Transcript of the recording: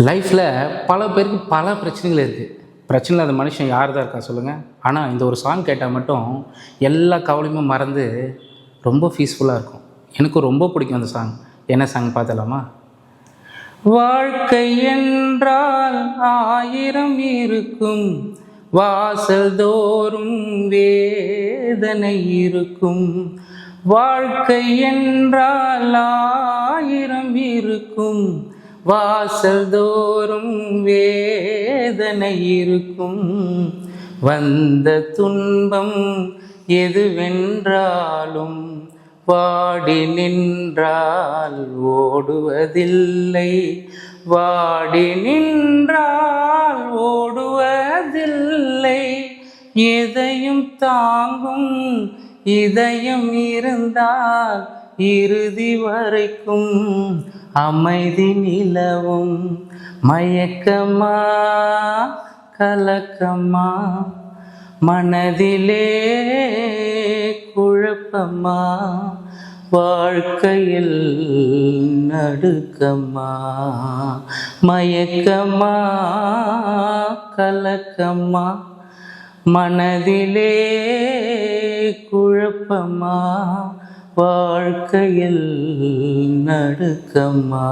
லைஃப்பில் பல பேருக்கு பல பிரச்சனைகள் இருக்குது. பிரச்சனை இல்லாத மனுஷன் யார் தான் இருக்கா சொல்லுங்கள்? ஆனால் இந்த ஒரு சாங் கேட்டால் மட்டும் எல்லா கவலையுமே மறந்து ரொம்ப பீஸ்ஃபுல்லாக இருக்கும். எனக்கு ரொம்ப பிடிக்கும் அந்த சாங். என்ன சாங் பார்த்தலாமா? வாழ்க்கை என்றால் 1000 இருக்கும், வாசல் தோறும் வேதனை இருக்கும். வாழ்க்கை என்றால் 1000 இருக்கும், வாசல் தோறும் வேதனை இருக்கும். வந்த துன்பம் எதுவென்றாலும் வாடி நின்றால் ஓடுவதில்லை, வாடி நின்றால் ஓடுவதில்லை. எதையும் தாங்கும் இதயம் இருந்தால் இறுதி வரைக்கும் அமைதி நிலவும். மயக்கமா கலக்கமா மனதிலே குழப்பமா, வாழ்க்கையில் நடுக்கமா. மயக்கமா கலக்கமா மனதிலே குழப்பமா, வாழ்க்கையில் நடுக்கமா.